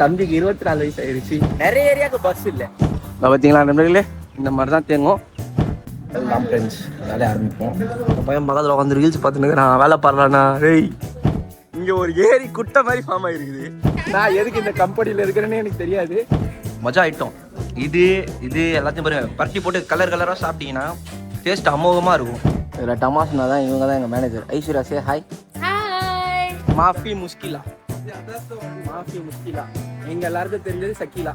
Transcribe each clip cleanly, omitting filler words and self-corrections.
தம்பிக்கு 24 வயசு ஆயிடுச்சு. நிறைய ஏரியாவுக்கு பஸ் இல்லை. பார்த்தீங்களா நண்பர்களே, இந்த மாதிரி தான் தேங்கும் எல்லாம் ஃப்ரெண்ட்ஸ். வேலையை ஆரம்பிப்போம். பையன் பக்கத்தில் உட்காந்து ரீல்ஸ் பார்த்துன்னு நான் வேலை பாடுறானா. டேய், இங்கே ஒரு ஏரி குட்டை மாதிரி ஃபார்ம் ஆகிருக்குது. நான் எதுக்கு இந்த கம்பெனியில் இருக்கிறேன்னு எனக்கு தெரியாது. மஜா ஐட்டம் இது இது எல்லாத்தையும் பாருங்க, பரட்டி போட்டு கலர் கலராக சாப்பிட்டீங்கன்னா டேஸ்ட் அமோகமாக இருக்கும். இதில் டமாஸ்னா தான் இவங்க தான் எங்கள் manager. Aishwarya say hi. Hi. மாஃபி முஸ்கிலா. மாஃபி முஸ்கிலா எங்க எல்லாருக்கும் தெரிஞ்சது Shakeela.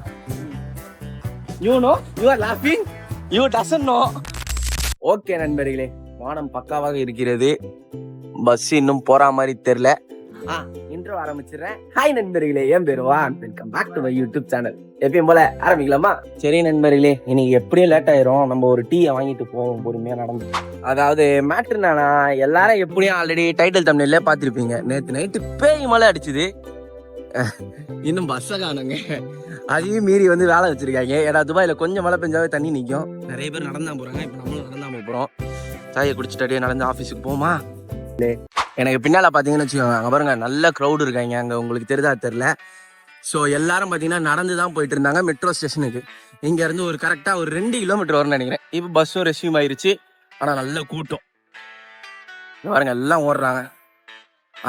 You know, you are லாஃபிங், யூ டசன்ட் நோ. ஓகே நண்பர்களே, வானம் பக்காவாக இருக்கிறது. பஸ் இன்னும் போற மாதிரி தெரியல. இன்ட்ரோ ஆரம்பிச்சிடுறேன். ஹாய் நண்பர்களே, என் பேர் Vaan. Welcome back to my YouTube channel. எப்பயும் போல ஆரம்பிக்கலாமா? சரி நண்பர்களே, இன்னைக்கு எப்படியும் லேட் ஆயிரும். நம்ம ஒரு டீயை வாங்கிட்டு போவோம் பொறுமையா நடந்து. அதாவது மேட்ரு என்னன்னா, எல்லாரும் எப்படியும் ஆல்ரெடி டைட்டில் தம்ப்நெயில்ல பார்த்துருப்பீங்க. நேற்று நைட்டு பேய் மழை அடிச்சுது. இன்னும் பஸ்ஸை காணுங்க. அதையும் மீறி வந்து வேலை வச்சிருக்காங்க. ஏன்னா துபாயில் கொஞ்சம் மழை பெஞ்சாவே தண்ணி நிற்கும். நிறைய பேர் நடந்தான் போகிறாங்க. இப்போ நம்மளும் நடந்தாமல் போகிறோம். சாயை குடிச்சிட்டு நடந்து ஆஃபீஸுக்கு போமா. எனக்கு பின்னால் பார்த்தீங்கன்னு வச்சுக்கோங்க, அங்கே பாருங்க நல்ல க்ரௌடு இருக்காங்க. அங்கே உங்களுக்கு தெரிதா தெரில. ஸோ எல்லாரும் பார்த்தீங்கன்னா நடந்து தான் போயிட்டு இருந்தாங்க மெட்ரோ ஸ்டேஷனுக்கு. இங்கேருந்து ஒரு கரெக்டாக ஒரு 2 கிலோமீட்டர் வரும்னு நினைக்கிறேன். இப்போ பஸ்ஸும் ரெஸ்யூம் ஆயிடுச்சு. ஆனால் நல்ல கூட்டம் பாருங்க, எல்லாம் ஓடுறாங்க.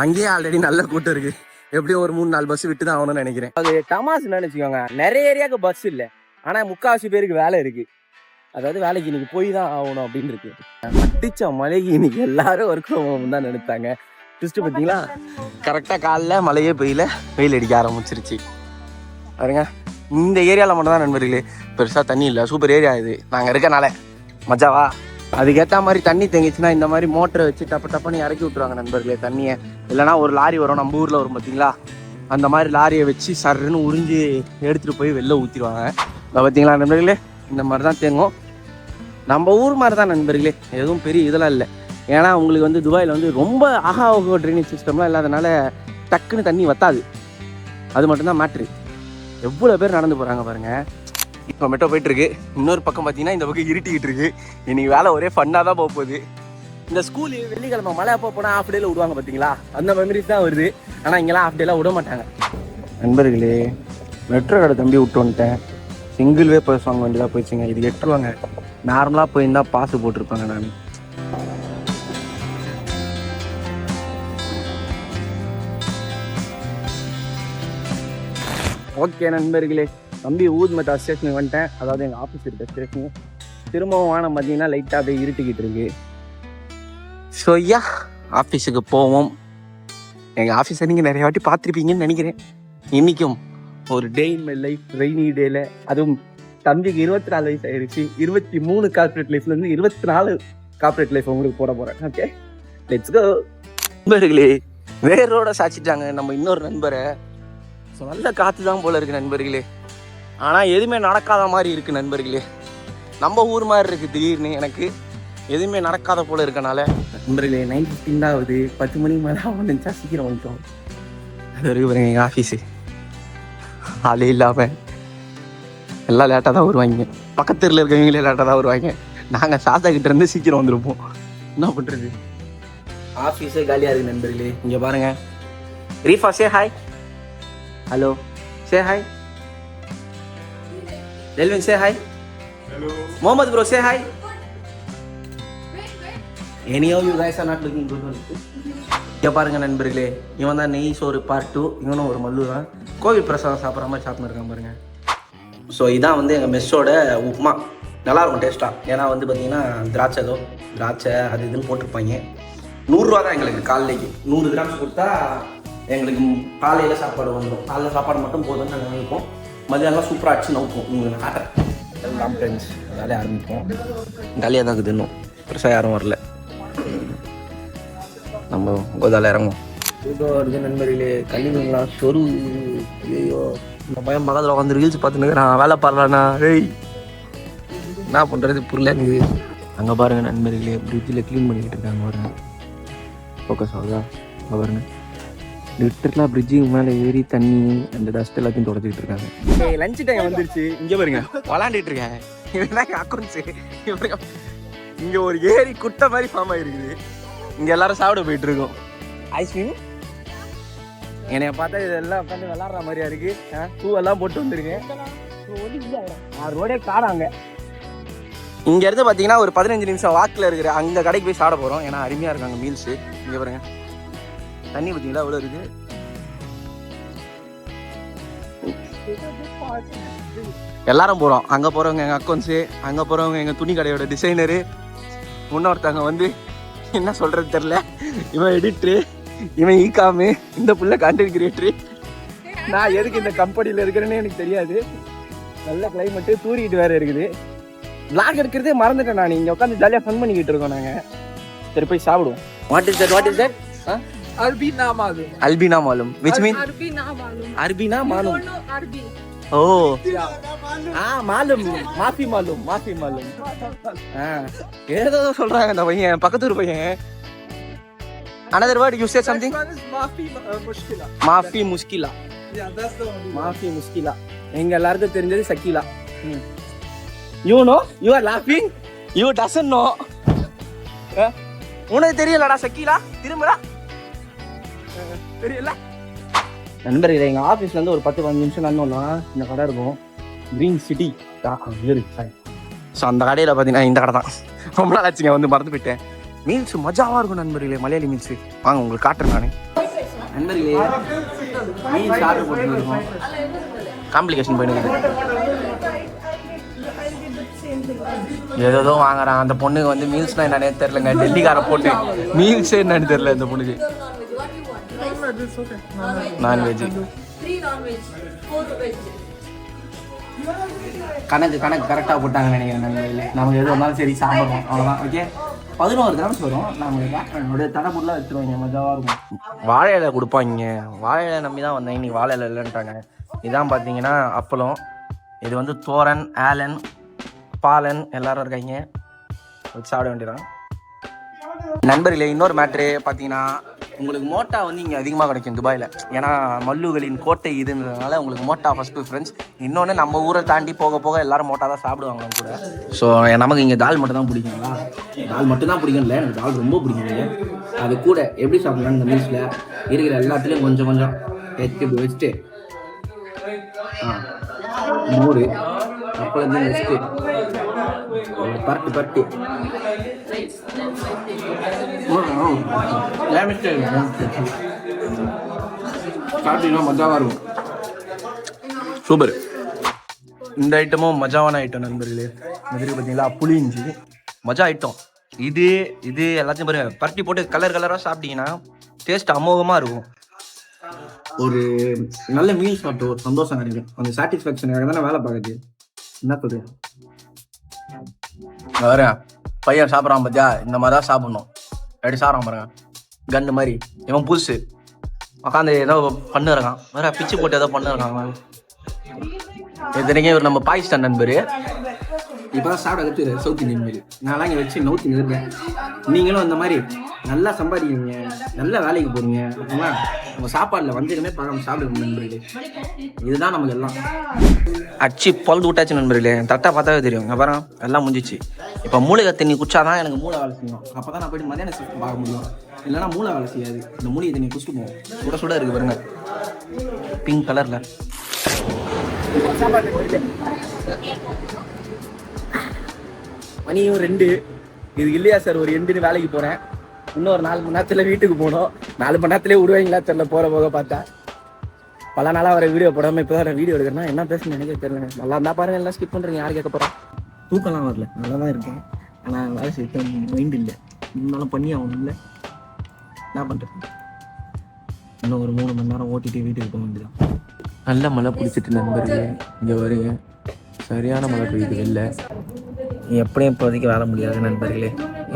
அங்கேயே ஆல்ரெடி நல்ல கூட்டம் இருக்குது. எப்படியும் ஒரு 3-4 பஸ் விட்டு தான் ஆகணும்னு நினைக்கிறேன். அது டமாஸ் என்னன்னு வச்சுக்கோங்க, நிறைய ஏரியாவுக்கு பஸ் இல்லை. ஆனால் 3/4 பேருக்கு வேலை இருக்குது. அதாவது வேலைக்கு இன்னைக்கு போய் தான் ஆகணும் அப்படின்னு இருக்கு. அடிச்ச மழைக்கு இன்னைக்கு எல்லாரும் ஒர்க் ஃப்ரம் ஹோம் தான் நினைத்தாங்க. ட்விஸ்ட் பார்த்தீங்களா, கரெக்டாக காலைல மழையே பெய்யல, வெயில் அடிக்க ஆரம்பிச்சிருச்சு. பாருங்க, இந்த ஏரியாவில் மட்டும் தான் நண்பர்களே பெருசாக தண்ணி இல்லை. சூப்பர் ஏரியா இது, நாங்கள் இருக்கனால மஜாவா. அதுக்கேற்ற மாதிரி தண்ணி தேங்கிச்சுன்னா இந்த மாதிரி மோட்டரை வச்சு டப்புன்னு இறக்கி விட்டுருவாங்க நண்பர்களே தண்ணியை. இல்லைனா ஒரு லாரி வரும், நம்ம ஊரில் வரும் பார்த்தீங்களா, அந்த மாதிரி லாரியை வச்சு சர்ன்னு உறிஞ்சி எடுத்துகிட்டு போய் வெளில ஊற்றிடுவாங்க. பார்த்தீங்களா நண்பர்களே, இந்த மாதிரி தான் தேங்கும். நம்ம ஊர் மாதிரி தான் நண்பர்களே, எதுவும் பெரிய இதெல்லாம் இல்லை. ஏன்னா உங்களுக்கு வந்து துபாயில் வந்து ரொம்ப ஆகாவோ ட்ரைனேஜ் சிஸ்டம்லாம் இல்லாதனால டக்குன்னு தண்ணி வத்தாது. அது மட்டும்தான் மேட்ரு. எவ்வளோ பேர் நடந்து போகிறாங்க பாருங்கள். இப்போ மெட்ரோ போயிட்டுருக்கு. இன்னொரு பக்கம் பார்த்தீங்கன்னா இந்த பக்கம் இருட்டிக்கிட்டு இருக்கு. இன்னைக்கு வேலை ஒரே ஃபன்னாக தான் போக போகுது. இந்த ஸ்கூலு வெள்ளிக்கிழமை மழை அப்போ போனால் ஹாஃப் டேல விடுவாங்க பார்த்தீங்களா, அந்த மெமரிஸ் தான் வருது. ஆனால் இங்கெல்லாம் ஹாஃப் டேலாம் விட மாட்டாங்க நண்பர்களே. மெட்ரோ கடை தம்பி விட்டு வந்துட்டேன். சிங்கிள் வே பஸ் வாங்க வேண்டியதாக போயிடுச்சுங்க. இது 8 ரூபாங்க. நார்மலாக போயிருந்தால் பாசு போட்டிருப்பாங்க. நான் ஓகே நண்பர்களே, தம்பி ஊத்மட்டா ஸ்டேஷனுக்கு வந்துட்டேன். அதாவது எங்கள் ஆஃபீஸ் இருக்க ஸ்டேஷனு. திரும்பவும் வானம் பார்த்தீங்கன்னா லைட்டாக அப்படியே இருட்டிக்கிட்டு இருக்கு. ஸோ ஐயா, ஆஃபீஸுக்கு போவோம். எங்கள் ஆஃபீஸை நீங்கள் நிறைய வாட்டி பார்த்துருப்பீங்கன்னு நினைக்கிறேன். இன்றைக்கும் ஒரு டே இன் மை லைஃப், ரெய்னி டேல. அதுவும் தம்பிக்கு 24 வயசு ஆயிடுச்சு. 23 கார்பரேட் லைஃப்லேருந்து 24 கார்பரேட் லைஃப் உங்களுக்கு போட போகிறேன். Okay, let's go. நண்பர்களே, வேரோட சாச்சிட்டாங்க நம்ம இன்னொரு நண்பரை. ஸோ நல்ல காற்று தான் போல இருக்குது நண்பர்களே. ஆனால் எதுவுமே நடக்காத மாதிரி இருக்குது நண்பர்களே. நம்ம ஊர் மாதிரி இருக்குது. திடீர்னு எனக்கு எதுவுமே நடக்காத போல் இருக்கனால நண்பர்களே 9:15 தான் ஆகுது. 10 மணிக்கு மேலே அவன் நினச்சா சீக்கிரம் வந்துட்டோம். அது வரைக்கும் பாருங்க, எங்கள் ஆஃபீஸு ஆளே இல்லாமல் எல்லாம் லேட்டாக தான் வருவாங்க. பக்கத்தில் இருக்கவங்களே லேட்டாக தான் வருவாங்க. நாங்கள் சாத்தா கிட்ட இருந்து சீக்கிரம் வந்துருப்போம். என்ன பண்ணுறது, ஆஃபீஸே காலியாக இருக்குது நண்பர்களே. இங்கே பாருங்கள். Rifa say hi. Hello say hi. Delvin say hi. Hello. Mohammed bro say hi. Any of you guys are not looking good one. இங்கே பாருங்க நண்பர்களே, இவன் தான் நெய் சோறு பார்ட் 2. இவனும் ஒரு மல்லு தான். கோவில் பிரசாதம் சாப்பிட்ற மாதிரி சாப்பிட்னு இருக்கான் பாருங்க. ஸோ இதான் வந்து எங்கள் மெஸ்ஸோட உப்புமா. நல்லாயிருக்கும் டேஸ்ட்டாக. ஏன்னா வந்து பார்த்தீங்கன்னா திராட்சை அது இதுன்னு போட்டிருப்பாங்க. 100 ரூபா தான் எங்களுக்கு காலைக்கு. 100 கிராம்ஸ் கொடுத்தா எங்களுக்கு காலையில் சாப்பாடு வந்துடும். காலையில் சாப்பாடு மட்டும் போதும்னு நாங்கள் நினைப்போம். மதியானம் சூப்பராக அடிச்சு நோப்போம். உங்களுக்கு நான் காட்டுறேன். எல்லாம் ஃப்ரெண்ட்ஸ் வேலையை ஆரம்பிப்போம். காலியாக தான் இருக்குது, இன்னும் பெருசாக யாரும் வரல. நம்ம கோதாவில் இறங்குவோம். வருது நண்பர்களே. கல்விங்களா சொரு. ஐயோ, இந்த பையன் பக்கத்தில் உட்காந்து ரீல்ஸ் பார்த்துன்னு நான் வேலை பாடுறானா. ஏய், என்ன பண்ணுறது புரியல எனக்கு. அங்கே பாருங்கள் நண்பர்களே, பிரிட்ஜில் க்ளீன் பண்ணிக்கிட்டு இருக்காங்க பாருங்க. ஃபோக்கஸ் ஆகுதா? அங்கே பாருங்க, லிட்டர்லாம் பிரிட்ஜுக்கு மேலே ஏறி தண்ணி அந்த டஸ்ட் எல்லாத்தையும் தொடச்சிக்கிட்டு இருக்காங்க. லஞ்ச் டைம் வந்துருச்சு. இங்கே பாருங்க, விளாண்டுட்டு இருக்காங்க. இவன் அக்கௌண்ட்ஸு. இங்கே ஒரு ஏரி குட்டை மாதிரி ஃபார்ம் ஆகிருக்குது. இங்கே எல்லாரும் சாப்பிட போயிட்டு இருக்கோம். ஐஸ்கிரீம் என்னைய பார்த்தா இதெல்லாம் உட்காந்து விளாட்ற மாதிரியா இருக்கு. பூவெல்லாம் போட்டு வந்துருங்க. ரோடே காடாங்க. இங்க இருந்து பாத்தீங்கன்னா ஒரு 15 நிமிஷம் வாக்கில் இருக்கிற அந்த கடைக்கு போய் சாப்பிட போறோம். ஏன்னா அருமையா இருக்காங்க மீல்ஸ். இங்க பாருங்க தண்ணி பார்த்தீங்களா எவ்வளவு இருக்கு. எல்லாரும் போறோம். அங்க போறவங்க எங்க அக்கௌண்ட்ஸு, அங்க போறவங்க எங்க துணி கடையோட டிசைனரு, இன்னொருத்தவங்க வந்து என்ன சொல்றது தெரியல, இவன் எடிட்ரு, இவன் ஈகாமு, இந்த புள்ள கான்டென்ட் கிரியேட்டரு. நான் எதுக்கு இந்த கம்பெனியில் இருக்கிறேன்னு எனக்கு தெரியாது. நல்ல கிளைமேட்டு, தூரிட்டு வேற இருக்குது. விளாக் எடுக்கிறதே மறந்துட்டேன் நான். இங்கே உட்காந்து ஜாலியாக ஃபன் பண்ணிக்கிட்டு இருக்கோம் நாங்கள். சரி போய் சாப்பிடுவோம். What is that? Albina malum. Albina malum. Which mean? Arbina malum. Oh. malum. Maafi malum. ஏதோ சொல்றாங்க இந்த பையன், பக்கத்து ஊர் பையன். Another word, you said something? Maafi muskila. Yeah, that's the one. Maafi muskila. எங்க எல்லாருக்கும் தெரிஞ்சது சக்கீலா. You know? You are laughing? You doesn't know. உனக்கு தெரியலடா சக்கீலா? திரும்படா. தெரியல நண்பர்களே. எங்கள் ஆஃபீஸ்லேருந்து ஒரு 10-15 நிமிஷம் நடந்தோம்னா இந்த கடை இருக்கும். Green city. ஸோ அந்த கடையில் பார்த்தீங்கன்னா இந்த கடை தான். ரொம்ப நாள் ஆச்சுங்க, வந்து மறந்து போயிட்டேன். மீல்ஸ் மஜாவாக இருக்கும் நண்பர்களே, மலையாளி மீல்ஸு. வாங்க உங்களுக்கு காட்டுறேன் நான். நண்பர்களே மீல்ஸ் ஆர்டர் போட்டுருக்கோம். காம்ப்ளிகேஷன் பண்ணிடுங்க. ஏதோ வாங்குறான். அந்த பொண்ணுக்கு வந்து மீல்ஸ்னால் என்னன்னே தெரிலங்க. டெல்லிக்கார பொண்ணு, மீல்ஸே என்னன்னு தெரில இந்த பொண்ணுக்கு. Non veg 3 non veg 4 veg. கணக்கு கரெக்டாக போட்டாங்கன்னு நினைக்கிறேன். நண்பர்களே நமக்கு எது வந்தாலும் சரி சாப்பிட்றோம், அவ்வளோதான். ஓகே 11 கிராம்ஸ் வரும். நம்ம தடப்புலாம் வச்சுருவாங்க, மஜாவாக இருக்கும். வாழை இலை கொடுப்பாங்க. வாழை இலை நம்பி தான் வந்தேன். இன்னைக்கு வாழை இலை இல்லைன்ட்டாங்க. இதான் பார்த்தீங்கன்னா அப்பளம். இது வந்து தோரன், ஆலன், பாலன் எல்லாரும் இருக்காங்க. வச்சு சாப்பிட வேண்டியதான். நண்பர்களே இன்னொரு மேட்ரு பார்த்தீங்கன்னா, உங்களுக்கு மோட்டா வந்து இங்கே அதிகமாக கிடைக்கும் துபாயில். ஏன்னா மல்லுகளின் கோட்டை இதுன்றதுனால உங்களுக்கு மோட்டா ஃபஸ்ட் ப்ரிஃபரன்ஸ். இன்னொன்று நம்ம ஊரை தாண்டி போக போக எல்லாரும் மோட்டா தான் சாப்பிடுவாங்க கூட. ஸோ நமக்கு இங்கே தால் மட்டும் தான் பிடிக்குங்களா? தால் மட்டும் தான் பிடிக்கும் இல்லை, எனக்கு தால் ரொம்ப பிடிக்கும். அது கூட எப்படி சாப்பிட்லாம் இந்த மீல்ஸில் இருக்கிற எல்லாத்துலேயும் கொஞ்சம் கொஞ்சம் எடுத்து வச்சுட்டு மூடு அப்போலேருந்து வச்சுட்டு பரட்டு மஜாவா இருக்கும். சூப்பர். இந்த ஐட்டமும் மஜாவான ஐட்டம் நண்பர்களே. மாதிரி பார்த்தீங்களா புளி இஞ்சி மஜா ஐட்டம். இது எல்லாத்தையும் பாருங்க பரட்டி போட்டு கலராக சாப்பிட்டீங்கன்னா டேஸ்ட் அமோகமாக இருக்கும். ஒரு நல்ல மீல் சாப்பிட்டு ஒரு சந்தோஷம் கிடைக்கும். அந்த சாட்டிஸ்ஃபேக்ஷனுக்காக தானே வேலை பார்க்குது. என்ன சொல்றேன் வேற பையன் சாப்பிட்றான் பார்த்தியா, இந்த மாதிரி தான் சாப்பிட்ணும். எப்படி சாப்பிட்றான் பாருங்க, கண்டு மாதிரி. இவன் புதுசு உட்காந்து ஏதோ பண்ணுறான், வேற பிச்சு போட்டு ஏதோ பண்ணுறாங்க. இத்தனைக்கும் இவர் நம்ம பாகிஸ்தான் நண்பர். இப்போ தான் சாப்பிட கற்று சவுத் இந்தியன் மாரி நான்லாம் இங்கே வச்சு நவுத்தி இருக்கேன். நீங்களும் அந்த மாதிரி நல்லா சம்பாதிக்கிறீங்க, நல்ல வேலைக்கு போகிறீங்க அப்படின்னா நம்ம சாப்பாடில் வந்ததுமே பழம் சாப்பிடுங்க நண்பர்களே. இதுதான் நமக்கு எல்லாம் அச்சு பொழுது விட்டாச்சு நண்பர்களே. தட்டை பார்த்தாவே தெரியும். இங்கே பாருங்க எல்லாம் முடிஞ்சிச்சு. இப்போ மூலிகை தண்ணி குடிச்சாதான் எனக்கு மூளை வேலை செய்யும். அப்போ தான் நான் போய்ட்டு மதியான ஷிஃப்ட் பார்க்க முடியும். இல்லைன்னா மூளை வேலை செய்யாது. இந்த மூலிகை தண்ணி குடிச்சிட்டு போவோம். சுட இருக்குது பாருங்க, பிங்க் கலரில். மணியும் 2. இது இல்லையா சார் ஒரு எண்டுன்னு வேலைக்கு போகிறேன். இன்னொரு 4 மணி நேரத்தில் வீட்டுக்கு போகணும். 4 மணி நேரத்துலேயே விடுவாங்களா தெரியல. போக பார்த்தா பல நாளாக வர வீடியோ போடாமல் இப்போ தான் வீடியோ எடுக்கிறேன்னா என்ன பேசணும்னு எனக்கு தெரியல. நல்லா இருந்தால் பாருங்கள், எல்லாம் ஸ்கிப் பண்ணுறீங்க. யார் கேட்க போகிறோம்? தூக்கம்லாம் வரல, நல்லா தான் இருக்கேன். ஆனால் வேலை செய்ய மைண்ட் இல்லை. இருந்தாலும் பண்ணி ஆகணும் இல்லை, என்ன பண்ணுறது. இன்னும் ஒரு 3 மணி நேரம் ஓட்டிட்டு வீட்டுக்கு போக வேண்டியதான். நல்ல மழை பிடிச்சிட்டு நண்பர்களே இங்கே வருங்க. சரியான மழை பெய்யுது வெளில. எப்படியும் இப்போதைக்கு வேலை முடியாது நண்பர்களே.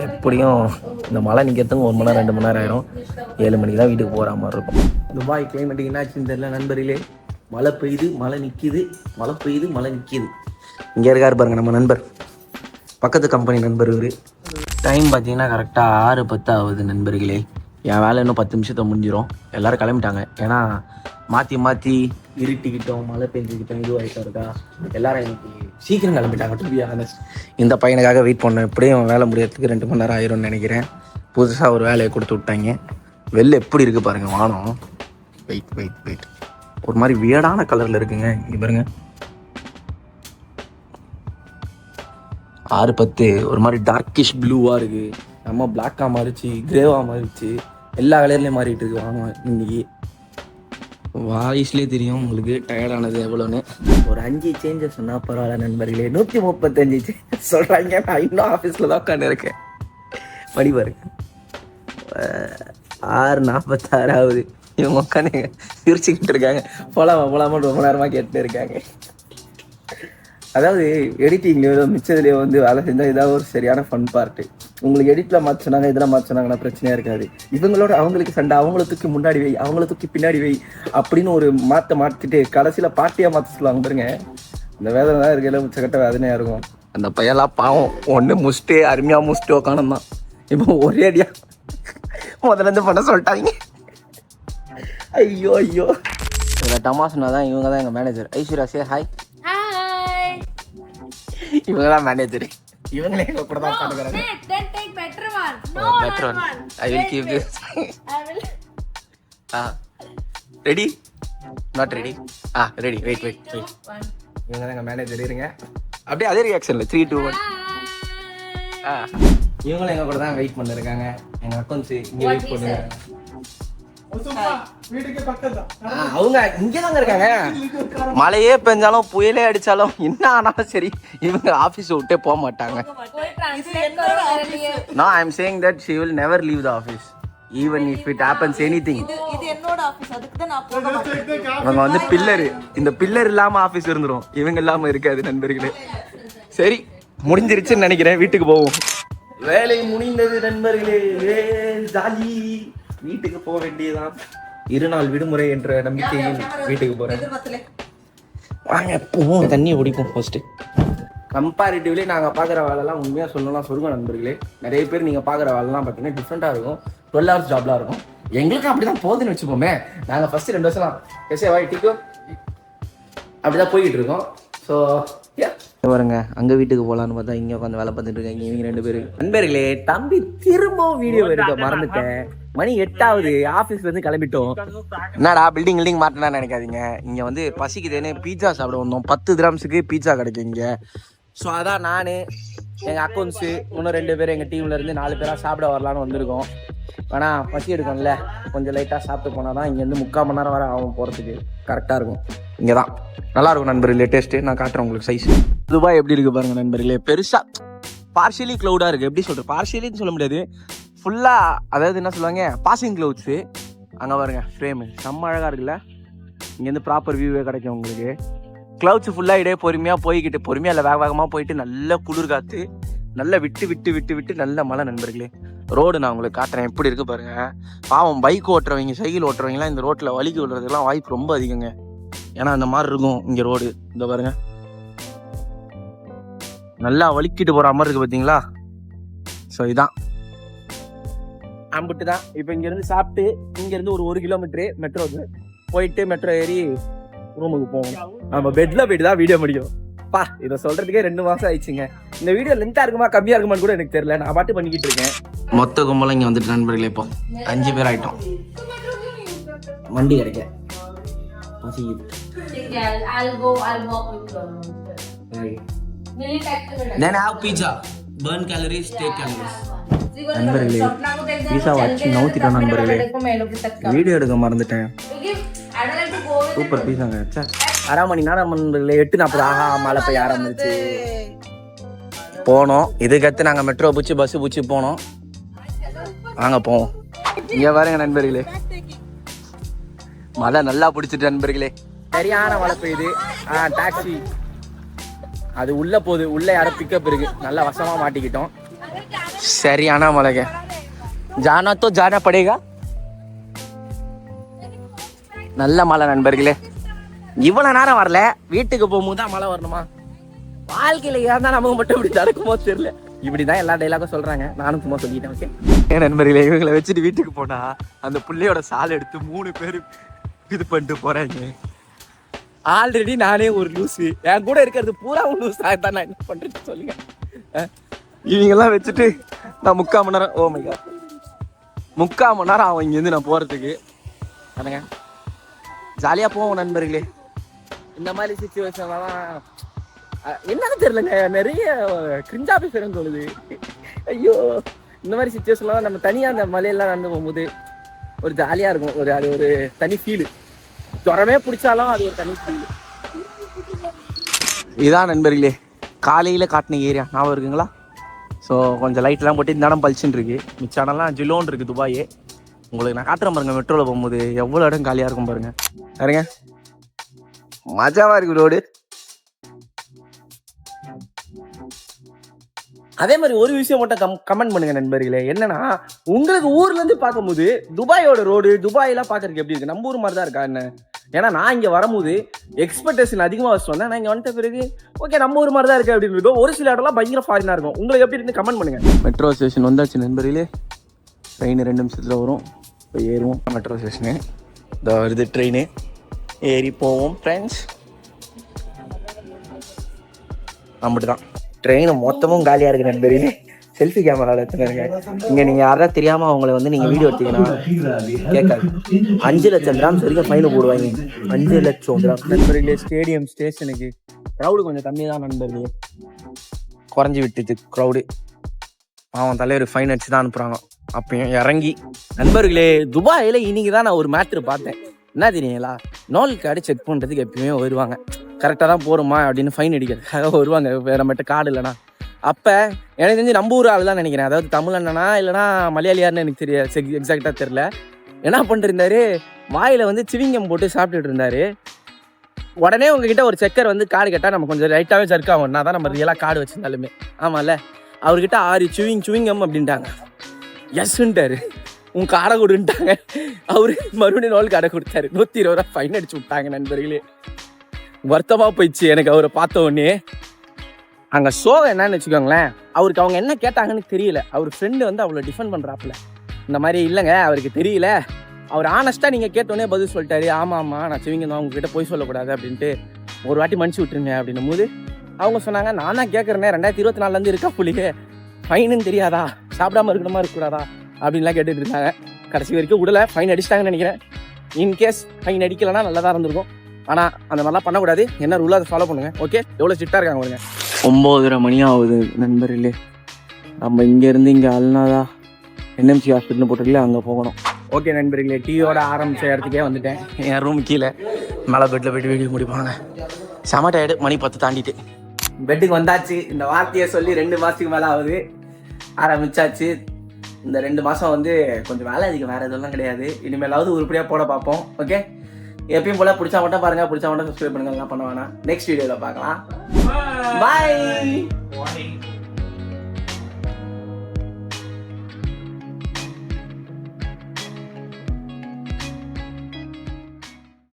எப்படியும் இந்த மழை நிற்கிறதுக்கு 1 மணி நேரம் 2 மணி நேரம் ஆயிரும். 7 மணிக்கு தான் வீட்டுக்கு போகிற மாதிரி இருக்கும். துபாய் கிளைமேட்டுக்கு என்னாச்சுன்னு தெரியல நண்பர்களே. மழை பெய்யுது, மழை நிற்கிது, மழை பெய்யுது, மழை நிற்கிது. இங்கே இருக்காரு பாருங்க நம்ம நண்பர், பக்கத்து கம்பெனி நண்பர். இவர் டைம் பார்த்தீங்கன்னா கரெக்டாக 6:10 ஆகுது நண்பர்களே. என் வேலை இன்னும் 10 நிமிஷத்தை முடிஞ்சிடும். எல்லோரும் கிளம்பிட்டாங்க. ஏன்னா மாற்றி இருட்டிக்கிட்டோம், மழை பெஞ்சிக்கிட்டோம், இதுவாகிட்டோம் இருக்கா. எல்லாரும் இன்னைக்கு சீக்கிரம் கிளம்பிட்டாங்க. டு பி ஆனஸ்ட் இந்த பையனுக்காக வெயிட் பண்ணேன். எப்படியும் வேலை முடியறதுக்கு 2 மணி நேரம் ஆயிரும்னு நினைக்கிறேன். புதுசாக ஒரு வேலையை கொடுத்து விட்டாங்க. வெளில எப்படி இருக்குது பாருங்கள் வானம். வெயிட் ஒரு மாதிரி வியர்டான கலர்ல இருக்குங்க. இங்க பாருங்க 610 ஒரு மாதிரி டார்க்கிஷ் ப்ளூவா இருக்கு. நம்ம பிளாக்கா மாறிச்சு, கிரேவா மாறிச்சு, எல்லா கலர்லயும் மாறிட்டு இருக்கு. வாங்க இன்னைக்கு வாய்ஸ்லேயே தெரியும் உங்களுக்கு டயர்டானது எவ்வளோன்னு. ஒரு 5 சேஞ்சஸ் சொன்னால் பரவாயில்ல நண்பர்களே, 135 சேஞ்சஸ் சொல்கிறாங்க. நான் இன்னும் ஆஃபீஸில் தான் உட்காந்து இருக்கேன். படி பாருங்க 6:46 இவங்க உட்காந்து சிரிச்சுக்கிட்டு இருக்காங்க. போலாமா ரொம்ப நேரமாக கேட்டு இருக்காங்க. அதாவது எடிட்டிங்லேயோ மிச்சதுலேயோ வந்து வேலை செஞ்சால் இதாக ஒரு சரியான ஃபன் பார்ட்டு. உங்களுக்கு எடிட்டில் மாற்ற சொன்னாங்க, இதெல்லாம் மாற்ற சொன்னாங்கன்னா பிரச்சனையாக இருக்காது. இவங்களோட அவங்களுக்கு சண்டை, அவங்கள தூக்கி முன்னாடி வை, அவங்கள தூக்கி பின்னாடி வை அப்படின்னு ஒரு மாற்றிட்டு கடைசியில் பார்ட்டியாக மாற்ற சொல்லுவாங்க பாருங்க. இந்த வேதனை தான் இருக்கையில் உச்சக்கட்ட வேதனையாக இருக்கும். அந்த பையெல்லாம் பாவம் ஒன்று முஸ்ட்டு அருமையாக முஸ்ட்டு உக்கானம் தான். இப்போ ஒரே அடியா முதல்ல இருந்து பண்ண சொல்லிட்டாங்க. ஐயோ இதில் டமாஸ்னா தான் இவங்க தான் எங்கள் மேனேஜர். Aishwarya say hi. இவங்க தான் மேனேஜர். இவங்களே எங்க கூட தான் உட்கார்ந்துக்கறாங்க. better one. I will keep this. Ready? Not ready. Ready. Wait. இவங்க தான் எங்க மேனேஜர். இருங்க அப்படியே அதே ரியாக்ஷன்ல 3 2 1. இவங்களும் எங்க கூட தான் வெயிட் பண்ணிருக்காங்க. எங்க அக்கௌண்ட்ஸ் இங்க வெயிட் பண்ணுங்க. வீட்டுக்கு பக்கத்துல அவங்க இங்கதாங்க இருக்காங்க. மழையே பெஞ்சாலும் புயலே அடிச்சாலும் என்ன ஆனாலும் சரி இவங்க ஆபீஸ் விட்டே போக மாட்டாங்க. No, I am saying that she will never leave the office even if it happens anything. இது என்னோட ஆபீஸ், அதுக்கு தான் நான் போக மாட்டேன். இவங்க வந்து பில்லர், இந்த பில்லர் இல்லாம ஆபீஸ் இருந்துரும், இவங்க இல்லாம இருக்காது நண்பர்களே. சரி முடிஞ்சிருச்சுன்னு நினைக்கிறேன், வீட்டுக்கு போவோம். வேலை முடிந்தது நண்பர்களே, ஜாலி. வீட்டுக்கு போக வேண்டியதுதான். 2 நாள் விடுமுறை என்ற நம்பிக்கையில் வீட்டுக்கு போறேன். வாங்க போவோம், தண்ணி ஓடிப்போம். ஃபர்ஸ்ட் கம்பேரிட்டிவ்லி நாங்கள் பார்க்குற வேலைலாம் உண்மையாக சொல்லலாம் சொல்லுங்க நண்பர்களே. நிறைய பேர் நீங்கள் பார்க்குற வேலைலாம் பார்த்தீங்கன்னா டிஃப்ரெண்ட்டாக இருக்கும். 12 hours ஜாப்லாம் இருக்கும். எங்களுக்கு அப்படி தான் போகுதுன்னு வச்சுப்போமே. நாங்கள் ஃபஸ்ட்டு 2 வருஷம் எஸ்ஏ வாய்ட்டிக்கோ அப்படி தான் போய்கிட்டு இருக்கோம். ஸோ பாருங்க அங்கே வீட்டுக்கு போகலான்னு பார்த்தா இங்கே உட்காந்து வேலை பார்த்துட்டு இருக்காங்க இவங்க 2 பேர். நண்பர்களே தம்பி திரும்பவும் வீடியோ எடுக்க மறந்துட்டேன். மணி 8 ஆஃபீஸ்லேருந்து கிளம்பிட்டோம். என்னடா பில்டிங் மாட்டினா நினைக்காதீங்க. இங்கே வந்து பசிக்குதுன்னு பீட்சா சாப்பிட வந்தோம். 10 dirhamsக்கு பீட்சா கிடைக்கும் இங்கே. ஸோ அதான் நான் எங்கள் அக்கௌண்ட்ஸு இன்னும் 2 பேர் எங்கள் டீம்லேருந்து 4 பேராக சாப்பிட வரலான்னு வந்திருக்கோம். ஆனால் பசி எடுக்கும்ல, கொஞ்சம் லைட்டாக சாப்பிட்டு போனால் தான் இங்கேருந்து 3/4 மணி நேரம் வர ஆகும் போகிறதுக்கு. கரெக்டாக இருக்கும். இங்கே தான் நல்லாயிருக்கும் நண்பர்களே. டேஸ்ட்டு நான் காட்டுறேன் உங்களுக்கு சைஸ். துபாய் எப்படி இருக்குது பாருங்கள் நண்பர்களே. பெருசாக பார்ஷியலி க்ளவுடாக இருக்குது. எப்படி சொல்கிறேன், பார்ஷியலின்னு சொல்ல முடியாது, ஃபுல்லாக. அதாவது என்ன சொல்லுவாங்க, பாசிங் க்ளவுட்ஸு. அங்கே பாருங்க ஃப்ரேமு செம்ம அழகாக இருக்குல்ல. இங்கேருந்து ப்ராப்பர் வியூவே கிடைக்கும் உங்களுக்கு. க்ளவுட்ஸ் ஃபுல்லாக இடையே பொறுமையாக போய்கிட்டு, பொறுமையாக இல்லை வேகமாக போயிட்டு நல்ல குளிர் காற்று, நல்லா விட்டு நல்ல மழை நண்பர்களே. ரோடு நான் உங்களுக்கு காட்டுறேன் எப்படி இருக்குது பாருங்கள். பாவம் பைக் ஓட்டுறவங்க சைக்கிள் ஓட்டுறவங்கலாம் இந்த ரோட்டில் வலிக்கு விடுறதுலாம் வாய்ப்பு ரொம்ப அதிகங்க. ஏன்னா அந்த மாதிரி இருக்கும் இங்கே ரோடு. இந்த பாருங்க நல்லா வலிக்கிட்டு போகிற மாதிரி இருக்குது பார்த்தீங்களா. ஸோ இதான் அம்பிட்டு தான். இப்போ இங்கேருந்து சாப்பிட்டு இங்கேருந்து ஒரு 1 கிலோமீட்டரு மெட்ரோக்கு போயிட்டு மெட்ரோ ஏறி ரூமுக்கு போவோம். நம்ம பெட்டில் போயிட்டு தான் வீடியோ முடியும். இதை சொல்கிறதுக்கே 2 மாதம் ஆயிடுச்சுங்க. இந்த வீடியோ லென்த்தாக இருக்குமா கம்மியாக இருக்குமான்னு கூட எனக்கு தெரியல. நான் பாட்டு பண்ணிக்கிட்டு இருக்கேன். மொத்த கும்பலாம் இங்கே வந்துட்டு நண்பர்களே. இப்போ 5 பேர் ஆகிட்டோம். வண்டி கிடைக்க Then have pizza. Burn calories, take calories. நண்பர்களே பீஸா வச்சு நவுத்திட்டோம் நண்பர்களே. வீடியோ எடுக்க மறந்துட்டேன். சூப்பர் பீஸாங்க. 1/2 மணி நேரம் நண்பர்களே. 8:40 மழை பெய்ய ஆரம்பிச்சு போனோம். இதுக்கடுத்து நாங்கள் மெட்ரோ பிடிச்சி பஸ்ஸு பிடிச்சி போனோம். வாங்க போவோம். இங்கே பாருங்க நண்பர்களே, மழை நல்லா பிடிச்சிட்டு நண்பர்களே. சரியான மழை பெய்யுது. டாக்ஸி அது உள்ளே போகுது. உள்ளே யாரும் பிக்கப் இருக்கு. நல்லா வசமாக மாட்டிக்கிட்டோம். சரியான மழைங்க. ஜானா தோ ஜானா படேகா. நல்ல மழை நண்பர்களே. இவ்வளோ நேரம் வரல, வீட்டுக்கு போகும்போது தான் மழை வரணுமா? வாழ்க்கையில் ஏன் தான் நமக்கு மட்டும் இப்படி தடுக்குமோ தெரியல. இப்படிதான் எல்லா டைலாகும் சொல்றாங்க. நானும் சும்மா சொல்லிட்டேன். ஓகே ஏன் நண்பர்களே, இவங்களை வச்சுட்டு வீட்டுக்கு போனா அந்த புள்ளையோட சால் எடுத்து 3 பேர் இது பண்ணிட்டு போறாங்க. ஆல்ரெடி நானே ஒரு லூஸு, என் கூட இருக்கிறது பூரா லூஸ். தான் நான் என்ன பண்றது சொல்லுங்க. இவங்கெல்லாம் வச்சுட்டு நான் 3/4 மணி நேரம் 3/4 மணி நேரம் ஆகும் இங்கேருந்து நான் போறதுக்கு. பாருங்க ஜாலியாக போவோம் நண்பர்களே. இந்த மாதிரி சுச்சுவேஷன்லாம் என்னன்னு தெரியலங்க, நிறைய கிரிஞ்சாபி பேரும் தோணுது. ஐயோ, இந்த மாதிரி சுச்சுவேஷன்லாம் நம்ம தனியாக அந்த மலையெல்லாம் நடந்து போகும்போது ஒரு ஜாலியாக இருக்கும். அது ஒரு தனி ஃபீலு. ஜுரமே பிடிச்சாலும் அது ஒரு தனி ஃபீலு. இதான் நண்பர்களே காலையில் காட்டின ஏரியா ஞாபகம் இருக்குங்களா? ஸோ கொஞ்சம் லைட்லாம் போட்டு இந்த இடம் பளிச்சுன்னு இருக்குது. மிச்ச இடம்லாம் ஜிலோன்னு இருக்குது துபாயே. உங்களுக்கு நான் காட்டுறேன் பாருங்க, மெட்ரோவில் போகும்போது எவ்வளோ இடம் காலியாக இருக்கும் பாருங்க. பாருங்க, மஜாவாக இருக்கு ரோடு. அதே மாதிரி ஒரு விஷயம் மட்டும் கமெண்ட் பண்ணுங்க நண்பர்களே. என்னன்னா, உங்களுக்கு ஊர்ல இருந்து பார்க்கும்போது துபாயோட ரோடு துபாயெல்லாம் பார்க்கறதுக்கு எப்படி இருக்கு? நம்ம ஊர் மாதிரி தான் இருக்கா என்ன? ஏன்னா நான் இங்கே வரும்போது எக்ஸ்பெக்டேஷன் அதிகமாக வச்சு வந்தேன். நான் இங்கே வந்துட்ட பிறகு ஓகே நம்ம ஊர் மாதிரி தான் இருக்கு அப்படின்னு இருக்கும். ஒரு சில இடம்லாம் பயங்கர ஃபாரினாக இருக்கும். உங்களுக்கு எப்படி இருந்து கமெண்ட் பண்ணுங்க. மெட்ரோ ஸ்டேஷன் வந்தாச்சு நண்பர்களே. ட்ரெயின் 2 நிமிஷத்தில் வரும். இப்போ ஏறுவோம் மெட்ரோ ஸ்டேஷனு. இந்த வருது ட்ரெயின், ஏறி போவோம் ஃப்ரெண்ட்ஸ். நம்மட்டு தான் ட்ரெயின் மொத்தமும் காலியாக இருக்குது நண்பர்களே. செல்ஃபி கேமராவில் எடுத்துங்க. இங்கே நீங்கள் யாராவது தெரியாமல் அவங்கள வந்து நீங்கள் வீடியோ எடுத்தீங்கன்னா கேட்காது. 5 லட்சம் கிராம்ஸ் வரைக்கும் ஃபைனு போடுவாங்க. 5 லட்சம் கிராம் நண்பர்களே. ஸ்டேடியம் ஸ்டேஷனுக்கு க்ரௌடு கொஞ்சம் கம்மி தான் நண்பர்களே. குறைஞ்சி விட்டுச்சு க்ரௌடு. அவன் தலைவர் ஃபைன் அடிச்சு தான் அனுப்புகிறாங்க. அப்பயும் இறங்கி நண்பர்களே துபாயில் இன்னைக்கு தான் நான் ஒரு மேட்ரு பார்த்தேன். என்ன தெரியுங்களா? நோல் கார்டு செக் பண்ணுறதுக்கு எப்பயுமே வருவாங்க. கரெக்டாக தான் போகிறோமா அப்படின்னு ஃபைன் அடிக்கிறதுக்காக வருவாங்க. வேறு மட்டும் கார்டு இல்லைனா. அப்போ எனக்கு தெரிஞ்சு நம்ம ஊர் ஆள் தான் நினைக்கிறேன். அதாவது தமிழ் அண்ணனா இல்லைனா மலையாளியார்னு எனக்கு தெரியாது, எக்ஸாக்டாக தெரில. என்ன பண்ணிருந்தாரு, வாயில் வந்து சிவிங்கம் போட்டு சாப்பிட்டுட்டு இருந்தார். உடனே உங்ககிட்ட ஒரு செக்கர் வந்து கார்டு கேட்டால் நம்ம கொஞ்சம் லைட்டாகவே ஜர்க் ஆகும்னா தான் நம்ம ரியலாக கார்டு வச்சுருந்தாலுமே. ஆமாம்ல, அவர்கிட்ட 6 சிவிங்கம் அப்படின்ட்டாங்க. எஸ்ன்ட்டாரு. உன் காடை கொடுன்ட்டாங்க. அவரு மறுபடியும் நோல் காடை கொடுத்தாரு. 120 ரூபா ஃபைன் அடிச்சு விட்டாங்க நண்பர்களே. வருத்தமாக போயிடுச்சு எனக்கு அவரை பார்த்த உடனே. அங்கே சோகம் என்னன்னு வச்சுக்கோங்களேன், அவருக்கு அவங்க என்ன கேட்டாங்கன்னு தெரியல. அவர் ஃப்ரெண்டு வந்து அவ்வளோ டிஃபெண்ட் பண்ணுறாப்புல. இந்த மாதிரி இல்லைங்க அவருக்கு தெரியல, அவர் ஆனஸ்ட்டாக நீங்கள் கேட்டோன்னே பதில் சொல்லிட்டாரு. ஆமாம் நான் சிவிங்க தான் உங்ககிட்ட போய் சொல்லக்கூடாது அப்படின்ட்டு ஒரு வாட்டி மன்னிச்சு விட்டுருங்க அப்படின்னும் போது அவங்க சொன்னாங்க, நான் தான் கேட்குறேனே 2024 இருக்கா புள்ளியே ஃபைனுன்னு தெரியாதா, சாப்பிடாம இருக்கணுமா இருக்கக்கூடாதா அப்படின்லாம் கேட்டுட்டு இருந்தாங்க. கடைசி வரைக்கும் விடலை, ஃபைன் அடிச்சிட்டாங்கன்னு நினைக்கிறேன். இன்கேஸ் ஃபைன் அடிக்கலைன்னா நல்லா தான் இருந்திருக்கும். ஆனால் அந்த மாதிரிலாம் பண்ணக்கூடாது. என்ன ரூலாக அதை ஃபாலோ பண்ணுங்கள். ஓகே, எவ்வளோ ஸ்ட்ரிக்டாக இருக்காங்க பாருங்க. 9:30 மணி ஆகுது நண்பர்களே. நம்ம இங்கேருந்து இங்கே அல்நாதா என்எம்சி ஹாஸ்பிட்டல்னு போட்டிருக்கல, அங்கே போகணும். ஓகே நண்பர்களே, டீயோட ஆரம்பிச்ச இடத்துக்கே வந்துட்டேன். என் ரூம் கீழே மேலே பெட்டில் போய்ட்டு வீடியோ முடிப்பாங்க. செம டயர்டு. மணி 10 தாண்டிட்டு பெட்டுக்கு வந்தாச்சு. இந்த வார்த்தையை சொல்லி 2 மாதத்துக்கு மேலே ஆகுது. ஆரம்பிச்சாச்சு. இந்த 2 மாதம் வந்து கொஞ்சம் வேலை அதிகம், வேறு எதுவும் கிடையாது. இனிமேலாவது உருப்படியாக போட பார்ப்போம். ஓகே, எப்பயும் போல பிடிச்சா மட்டும் பாருங்கள், பிடிச்சா மட்டும் சப்ஸ்கிரைப் பண்ணுங்க. எல்லாம் பண்ண வேணாம். நெக்ஸ்ட் வீடியோவில் பார்க்கலாம். பாய்.